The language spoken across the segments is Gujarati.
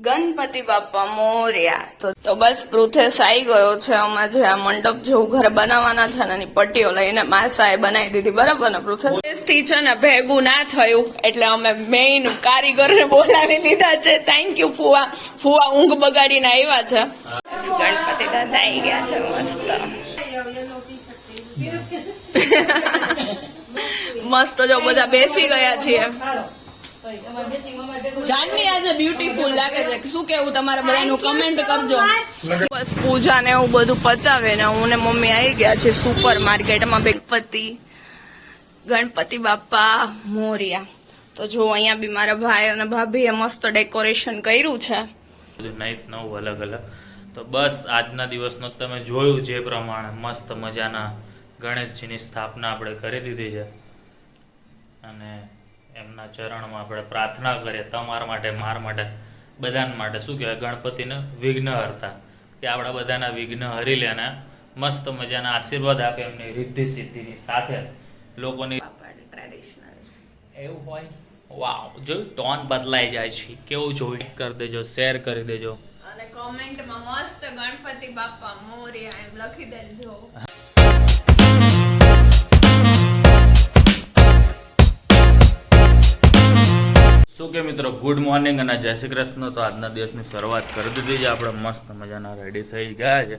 ગણપતિ બાપા મોર્યા તો બસ પૃથેશ આવી ગયો છે. અમે જે આ મંડપ જેવું ઘરે બનાવવાના છે ને એની પટ્ટીઓ લઈને માસાએ બનાવી દીધી. બરાબર ને પૃથેશ? થી છે ને ભેગું ના થયું એટલે અમે મેઇન કારીગરને બોલાવી લીધા છે. થેન્ક યુ ફુવા. ફુવા ઊંઘ બગાડીને આવ્યા છે. ગણપતિ દાદા આવી ગયા છે મસ્ત મસ્ત. જો બધા બેસી ગયા છીએ. જાનની આજે બ્યુટીફુલ લાગે છે. શું કેવું તમારે બધાનું કમેન્ટ કરજો. બસ પૂજા ને એવું બધું પતાવે ને હું ને મમ્મી આવી ગયા છે સુપર માર્કેટમાં. ગણપતિ બાપા મોર્યા. તો જો અહીંયા બી મારા ભાઈ અને ભાભીએ મસ્ત ડેકોરેશન કર્યું છે. નાઈટ નવું અલગ અલગ. તો બસ આજના દિવસનો તમે જોયું જે પ્રમાણે મસ્ત મજાના ગણેશજીની સ્થાપના આપણે કરી દીધી છે અને એમના ચરણમાં આપણે પ્રાર્થના કરીએ તમારા માટે, મારા માટે, બધાના માટે. શું કહેવાય, ગણપતિને વિઘ્ન હરતા, કે આપણા બધાના વિઘ્ન હરી લે અને મસ્ત મજાના આશીર્વાદ આપે એમની રિદ્ધિ સિદ્ધિની સાથે લોકોની. એવું હોય. વાવ, જોયું ટોન બદલાઈ જાય છે. કેવું જોયું કરી દેજો, શેર કરી દેજો અને કોમેન્ટમાં મસ્ત ગણપતિ બાપા મોર્યા એમ લખી દેજો. શું કે મિત્રો, ગુડ મોર્નિંગ અને જય શ્રી કૃષ્ણ. તો આજના દિવસની શરૂઆત કરી દીધી છે. આપણે મસ્ત મજાના રેડી થઈ ગયા છે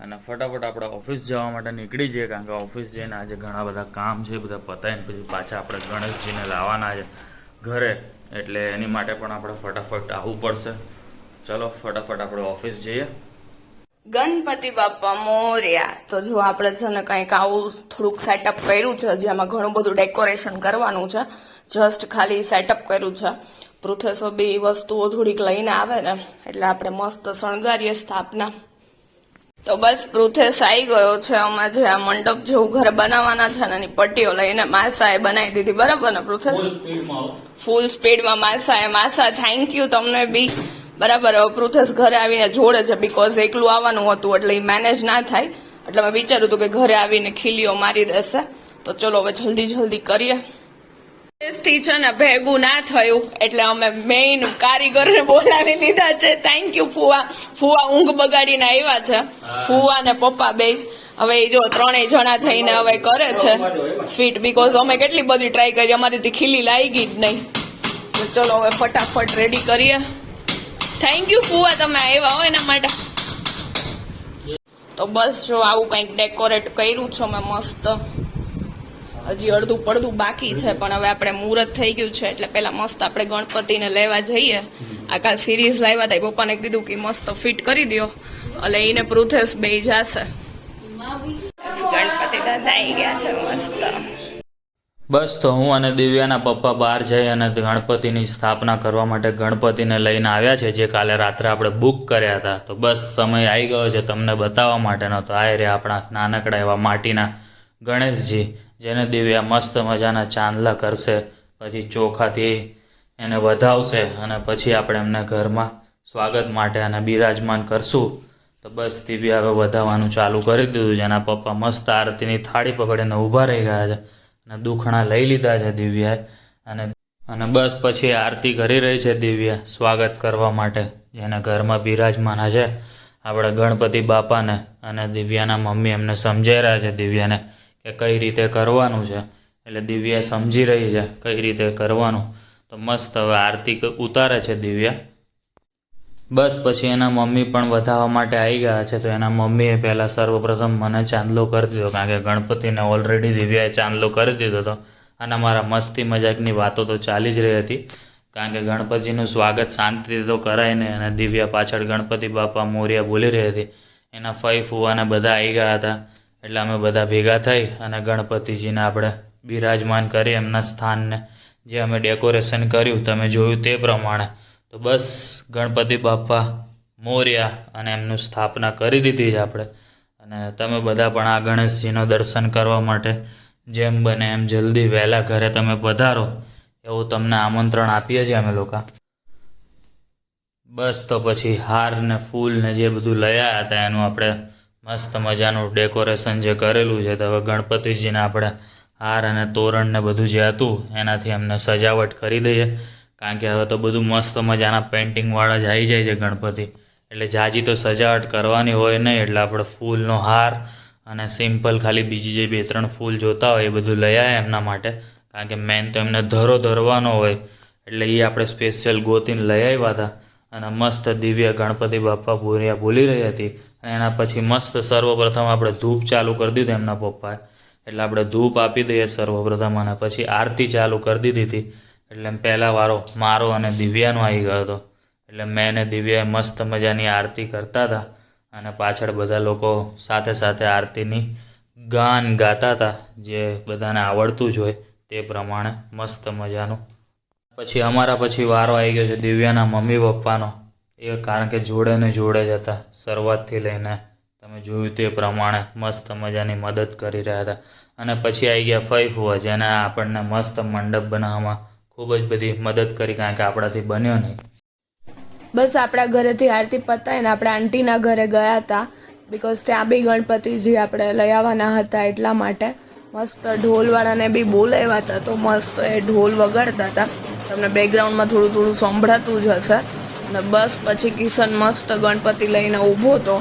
અને ફટાફટ આપણે ઓફિસ જવા માટે નીકળી જઈએ, કારણ કે ઓફિસ જઈને આજે ઘણા બધા કામ છે, બધા પતાવીને પછી પાછા આપણે ગણેશજીને લાવવાના છે ઘરે, એટલે એની માટે પણ આપણે ફટાફટ આવવું પડશે. ચલો ફટાફટ આપણે ઓફિસ જઈએ. ગણપતિ બાપા મોર્યા. તો જો આપણે છે ને કંઈક આવું થોડુંક સેટઅપ કર્યું છે, જેમાં ઘણું બધું ડેકોરેશન કરવાનું છે. જસ્ટ ખાલી સેટઅપ કર્યું છે. પૃથેશો બી વસ્તુઓ થોડીક લઈને આવે ને એટલે આપણે મસ્ત શણગારીએ સ્થાપના. તો બસ પૃથેશ આવી ગયો છે. અમે જે આ મંડપ જેવું ઘરે બનાવવાના છે ને એની પટ્ટીઓ લઈને માસાએ બનાવી દીધી. બરાબર ને પૃથેશ? ફૂલ સ્પીડમાં માસાએ. માસા થેન્ક યુ તમને બી. બરાબર. હવે પૃથેશ ઘરે આવીને જોડે છે, બીકોઝ એકલું આવવાનું હતું એટલે એ મેનેજ ના થાય, એટલે મેં વિચાર્યું હતું કે ઘરે આવીને ખીલીઓ મારી દેશે. તો ચલો હવે જલ્દી કરીએ. થી છે ને ભેગું ના થયું એટલે અમે મેઇન કારીગરને બોલાવી લીધા છે. થેન્ક યુ ફુવા. ફુવા ઊંઘ બગાડીને આવ્યા છે. ફુવા ને પપ્પા બે. હવે એ જો ત્રણેય જણા થઈને હવે કરે છે ફિટ, બીકોઝ અમે કેટલી બધી ટ્રાય કરી, અમારીથી ખીલી લાગી જ નહીં. તો ચલો હવે ફટાફટ રેડી કરીએ. થેન્ક યુ ફુવા, તમે આવ્યા હોય એના માટે. તો બસ જો આવું કંઈક ડેકોરેટ કર્યું છે મેં મસ્ત. હજી અડધું પડધું બાકી છે, પણ હવે આપણે મુહૂર્ત થઈ ગયું છે એટલે પેલા મસ્ત આપણે ગણપતિને લેવા જઈએ. આ કાલ સિરીઝ લાવ્યા હતા, પપ્પાને કીધું કે મસ્ત ફિટ કરી દો એટલે એને પૃથેશ બે જશે. ગણપતિ દાદા આવી ગયા છે મસ્ત. બસ તો હું અને દિવ્યાના પપ્પા બહાર જઈ અને ગણપતિની સ્થાપના કરવા માટે ગણપતિને લઈને આવ્યા છે, જે કાલે રાત્રે આપણે બુક કર્યા હતા. તો બસ સમય આવી ગયો છે તમને બતાવવા માટેનો. તો આ રહ્યા આપણા નાનકડા એવા માટીના ગણેશજી, જેને દિવ્યા મસ્ત મજાના ચાંદલા કરશે, પછી ચોખાથી એને વધાવશે અને પછી આપણે એમને ઘરમાં સ્વાગત માટે અને બિરાજમાન કરશું. તો બસ દિવ્યા હવે વધાવવાનું ચાલુ કરી દીધું. જેના પપ્પા મસ્ત આરતીની થાળી પકડીને ઊભા રહી ગયા છે અને દુખણા લઈ લીધા છે દિવ્યાએ. અને બસ પછી આરતી કરી રહી છે દિવ્યા સ્વાગત કરવા માટે, જેને ઘરમાં બિરાજમાન છે આપણે ગણપતિ બાપાને. અને દિવ્યાના મમ્મી એમને સમજાઈ રહ્યા છે દિવ્યાને કે કઈ રીતે કરવાનું છે, એટલે દિવ્યા સમજી રહી છે કઈ રીતે કરવાનું. તો મસ્ત હવે આરતી ઉતારે છે દિવ્યા. બસ પછી એના મમ્મી પણ વધાવવા માટે આવી ગયા છે. તો એના મમ્મીએ પહેલાં સર્વપ્રથમ મને ચાંદલો કરી દીધો, કારણ કે ગણપતિને ઓલરેડી દિવ્યાએ ચાંદલો કરી દીધો હતો. અને મારા મસ્તી મજાકની વાતો તો ચાલી જ રહી હતી, કારણ કે ગણપતિનું સ્વાગત શાંતિથી તો કરાય ને. અને દિવ્યા પાછળ ગણપતિ બાપા મોર્યા બોલી રહી હતી. એના ફઈ ફુવાને બધા આવી ગયા હતા, એટલે અમે બધા ભેગા થઈ અને ગણપતિજીને આપણે બિરાજમાન કરી એમના સ્થાનને, જે અમે ડેકોરેશન કર્યું તમે જોયું તે પ્રમાણે. તો બસ ગણપતિ બાપા મોર્યા અને એમનું સ્થાપના કરી દીધી છે આપણે. અને તમે બધા પણ આ ગણેશજીનો દર્શન કરવા માટે જેમ બને એમ જલ્દી વહેલા ઘરે તમે પધારો એવું તમને આમંત્રણ આપીએ છીએ અમે લોકો. બસ તો પછી હાર ને ફૂલ ને જે બધું લઈ આવ્યા હતા એનું આપણે મસ્ત મજાનું ડેકોરેશન જે કરેલું છે. તો હવે ગણપતિજીને આપણે હાર અને તોરણ ને બધું જે હતું એનાથી અમને સજાવટ કરી દઈએ. કારણ કે હવે તો બધું મસ્ત મજાના પેઇન્ટિંગવાળા જ આવી જાય છે ગણપતિ, એટલે જાજી તો સજાવટ કરવાની હોય નહીં, એટલે આપણે ફૂલનો હાર અને સિમ્પલ ખાલી બીજી જે 2-3 ફૂલ જોતા હોય એ બધું લઈ આવ્યા એમના માટે, કારણ કે મેન તો એમને ધરવાનો હોય, એટલે એ આપણે સ્પેશિયલ ગોતીને લઈ આવ્યા હતા. અને મસ્ત દિવ્ય ગણપતિ બાપ્પા મોરયા બોલી રહી હતી. અને એના પછી મસ્ત સર્વપ્રથમ આપણે ધૂપ ચાલુ કરી દીધું એમના પપ્પાએ, એટલે આપણે ધૂપ આપી દઈએ સર્વપ્રથમ, અને પછી આરતી ચાલુ કરી દીધી હતી. એટલે પહેલા વારો મારો અને દિવ્યાનો આવી ગયો હતો, એટલે મેં અને દિવ્યાએ મસ્ત મજાની આરતી કરતા હતા, અને પાછળ બધા લોકો સાથે સાથે આરતીની ગાન ગાતા હતા, જે બધાને આવડતું જ હોય તે પ્રમાણે મસ્ત મજાનું. પછી અમારા પછી વારો આવી ગયો છે દિવ્યાના મમ્મી પપ્પાનો, એ કારણ કે જોડે ને જોડે જ હતા શરૂઆતથી લઈને, તમે જોયું તે પ્રમાણે મસ્ત મજાની મદદ કરી રહ્યા હતા. અને પછી આવી ગયા ફઈ ફુવા, જેને આપણને મસ્ત મંડપ બનાવવામાં ખૂબ જ બધી મદદ કરી, કારણ કે આપણાથી બન્યો નહીં. બસ આપણા ઘરેથી આરતી પતાવીને આપણે આંટીના ઘરે ગયા હતા, બિકોઝ ત્યાં બી ગણપતિજી આપણે લઈ આવવાના હતા, એટલા માટે મસ્ત ઢોલવાળાને બી બોલાવ્યા હતા, તો મસ્ત એ ઢોલ વગાડતા હતા. તમને બેકગ્રાઉન્ડમાં થોડું થોડું સંભળાતું જ હશે. અને બસ પછી કિશન મસ્ત ગણપતિ લઈને ઊભો હતો,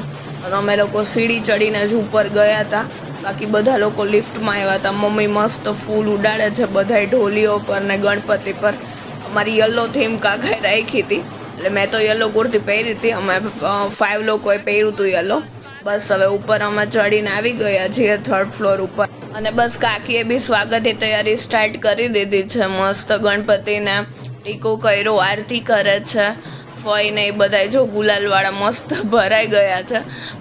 અને અમે લોકો સીડી ચડીને જ ઉપર ગયા હતા, બાકી બધા લોકો લિફ્ટમાં આવ્યા હતા. મમ્મી મસ્ત ફૂલ ઉડાડે છે બધાય ઢોલીઓ પર ને ગણપતિ પર. અમારી યલો થીમ કાકાએ રાખી હતી, એટલે મેં તો યલો કુર્તી પહેરી હતી, અમે 5 લોકોએ પહેર્યું હતું યલો. બસ હવે ઉપર અમે ચડીને આવી ગયા છીએ 3rd ફ્લોર ઉપર, અને બસ કાકીએ બી સ્વાગતની તૈયારી સ્ટાર્ટ કરી દીધી છે. મસ્ત ગણપતિને ટીકો કર્યો, આરતી કરે છે. ફઈ ને એ બધા જો ગુલાલવાળા મસ્ત ભરાઈ ગયા છે.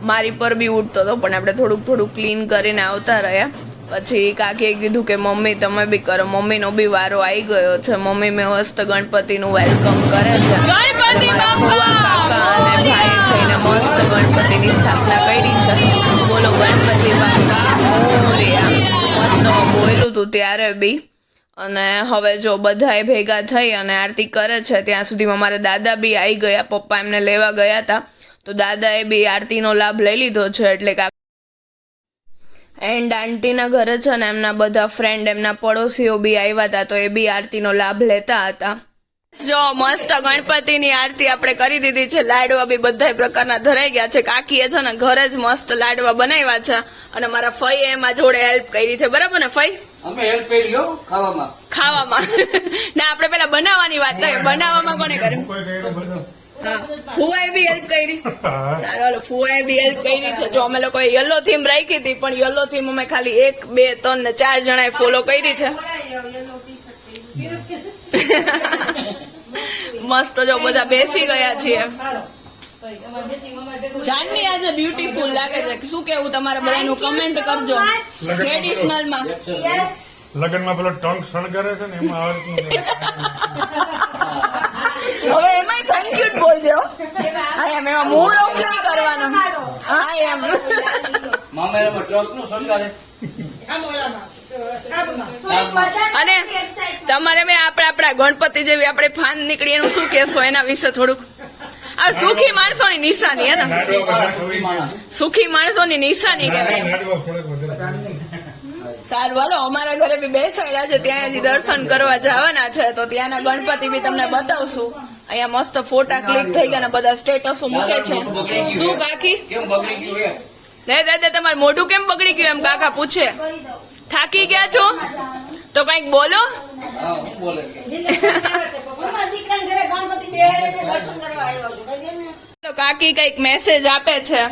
મારી પર બી ઉડતો હતો, પણ આપણે થોડુંક ક્લીન કરીને આવતા રહ્યા. પછી કાકીએ કીધું કે મમ્મી તમે બી કરો. મમ્મીનો બી વારો આવી ગયો છે. મમ્મી મેં મસ્ત ગણપતિનું વેલકમ કરે છે. અમારા ફુવા, કાકા અને ભાઈ થઈને મસ્ત ગણપતિની સ્થાપના કરી છે. બોલો ગણપતિ બાપા મોરયા. મસ્ત બોલ્યું હતું ત્યારે બી. અને હવે જો બધાએ ભેગા થઈ અને આરતી કરે છે, ત્યાં સુધીમાં મારા દાદા બી આવી ગયા. પપ્પા એમને લેવા ગયા હતા, તો દાદાએ બી આરતીનો લાભ લઈ લીધો છે. એટલે એન્ડ આંટીના ઘરે છે ને એમના બધા ફ્રેન્ડ, એમના પડોશીઓ બી આવ્યા હતા, તો એ બી આરતીનો લાભ લેતા હતા. જો મસ્ત ગણપતિની આરતી આપણે કરી દીધી છે. લાડવા બી બધા પ્રકારના ધરાઈ ગયા છે. કાકીએ છે ને ઘરે જ મસ્ત લાડવા બનાવ્યા છે, અને મારા ફઈએ એમાં જોડે હેલ્પ કરી છે. બરાબર ને ફઈ? અમે હેલ્પ કરી ખાવામાં ના, આપણે પેલા બનાવવાની વાત થઈ. બનાવવામાં કોને કર્યું? ફુવાએ બી હેલ્પ કરી. સારું, હાલો ફુવાએ બી હેલ્પ કરી છે. જો અમે લોકોએ યલો થીમ રાખી હતી, પણ યલો થીમ અમે ખાલી 1, 2, 3 ને 4 જણાએ ફોલો કરી છે. મસ્ત જો બધા બેસી ગયા છીએ. જાનની આજે બ્યુટીફુલ લાગે છે. શું કેવું તમારે બધાનું કમેન્ટ કરજો. ટ્રેડિશનલ માં લગનમાં પેલો ટંક શણગારે છે ને એમાં હવે એમાંય થેન્ક યુ બોલજો. હા એમ એમાં મૂડ ઓફ નહીં કરવાનો. હા એમ મામેરામાં ટ્રકનું શણગારે. અને તમારે મેં આપણા ગણપતિ જેવી આપણે ફાન નીકળી એનું શું કહેશો એના વિશે થોડુંક? આ સુખી માણસોની નિશાની હે ને, સુખી માણસોની નિશાની કહેવાય. સારું હાલો, અમારા ઘરે બી બેસાડ્યા છે, ત્યાં હજી દર્શન કરવા જવાના છે, તો ત્યાંના ગણપતિ બી તમને બતાવશું. અહીંયા મસ્ત ફોટા ક્લિક થઈ ગયા ને બધા સ્ટેટસો મૂકે છે. શું કાકી કેમ બગડી ગયું લે દાદા તમારું મોઢું કેમ બગડી ગયું એમ કાકા પૂછે? થાકી ગયા છો તો કઈક બોલો. બોલે કાકી કઈક મેસેજ આપે છે.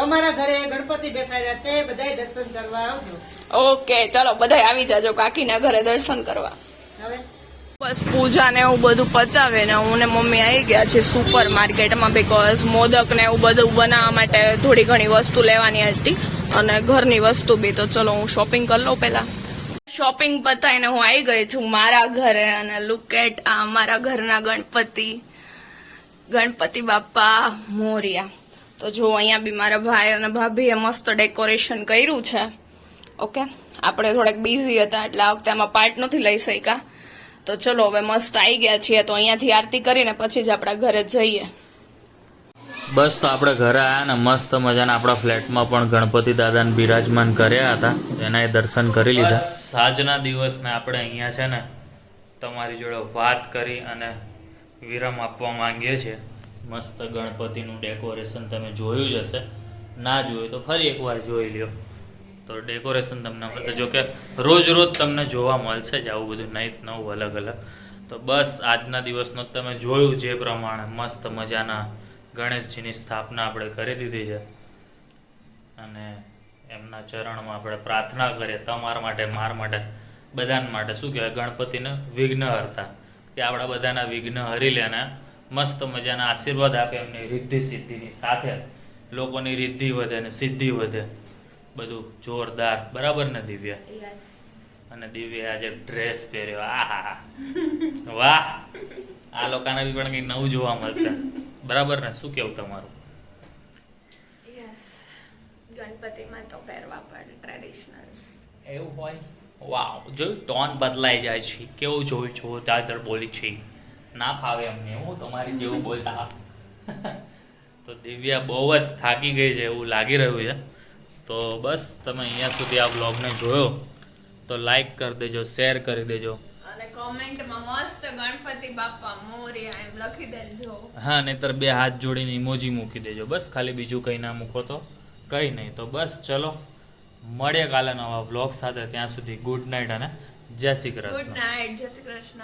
અમારા ઘરે ગણપતિ બેસાડ્યા છે, બધાય દર્શન કરવા આવજો. ઓકે ચલો બધા આવી જાજો કાકીના ઘરે દર્શન કરવા. હવે બસ પૂજા ને એવું બધું પતાવે ને હું ને મમ્મી આવી ગયા છે સુપર માર્કેટમાં, બીકોઝ મોદક ને એવું બધું બનાવવા માટે થોડી ઘણી વસ્તુ લેવાની હતી, અને ઘરની વસ્તુ બી. તો ચલો હું શોપિંગ કરી લઉં પેલા. શોપિંગ પતાવીને હું આવી ગઈ છું મારા ઘરે, અને લુક એટ આ મારા ઘરના ગણપતિ બાપા મોરયા. તો જો અહીંયા બી મારા ભાઈ અને ભાભીએ મસ્ત ડેકોરેશન કર્યું છે. ઓકે, આપણે થોડાક બિઝી હતા એટલે આ વખતે આમાં પાર્ટ નથી લઈ શક્યા. તો ચલો હવે મસ્ત આવી ગયા છીએ, તો અહીંયાથી આરતી કરીને પછી જ આપણા ઘરે જઈએ. બસ તો આપણે ઘરે આવ્યા ને મસ્ત મજાના આપણા ફ્લેટમાં પણ ગણપતિ દાદાને બિરાજમાન કર્યા હતા, એના દર્શન કરી લીધા. સાંજના દિવસને આપણે અહીંયા છે ને તમારી જોડે વાત કરી અને વિરામ આપવા માંગીએ છીએ. મસ્ત ગણપતિનું ડેકોરેશન તમે જોયું જ હશે, ના જોયું તો ફરી એકવાર જોઈ લ્યો. તો ડેકોરેશન તમને મળશે, જો કે રોજ રોજ તમને જોવા મળશે જ આવું બધું નહીં નવું અલગ અલગ. તો બસ આજના દિવસનો તમે જોયું જે પ્રમાણે મસ્ત મજાના ગણેશજીની સ્થાપના આપણે કરી દીધી છે અને એમના ચરણમાં આપણે પ્રાર્થના કરીએ તમારા માટે, મારા માટે, બધાના માટે. શું કહેવાય, ગણપતિને વિઘ્ન હરતા, કે આપણા બધાના વિઘ્ન હરી લે અને મસ્ત મજાના આશીર્વાદ આપે એમની રિદ્ધિ સિદ્ધિની સાથે. લોકોની રિદ્ધિ વધે ને સિદ્ધિ વધે, બધું જોરદાર. બરાબર ને દિવ્યા? અને દિવ્યા આજે ડ્રેસ પહેર્યો, આહા વાહ! આ લોકોને બી પણ કંઈક નવું જોવા મળશે. બરાબર ને? શું કેવું તમારું? ગણપતિમાં તો પહેરવા પડે ટ્રેડિશનલ. એવું હોય? વાવ! જોયું, ટોન બદલાઈ જાય છે. કેવું જોયું છો તાદર બોલી છે, ના ફાવે અમને હું તમારી જેવું બોલતા. તો દિવ્યા બહુ જ થાકી ગઈ છે એવું લાગી રહ્યું છે. તો બસ તમે અહીંયા સુધી આ બ્લોગને જોયો તો લાઈક કરી દેજો, શેર કરી દેજો અને કોમેન્ટમાં મસ્ત ગણપતિ બાપા મોરયા એમ લખી દેજો. હા, નહીતર 2 હાથ જોડીને ઇમોજી મૂકી દેજો. બસ ખાલી બીજું કંઈ ના મૂકો તો કંઈ નહીં. તો બસ ચલો મળીએ કાલે નવા બ્લોગ સાથે. ત્યાં સુધી ગુડ નાઇટ અને જય શ્રી કૃષ્ણ. ગુડ નાઇટ, જય શ્રી કૃષ્ણ.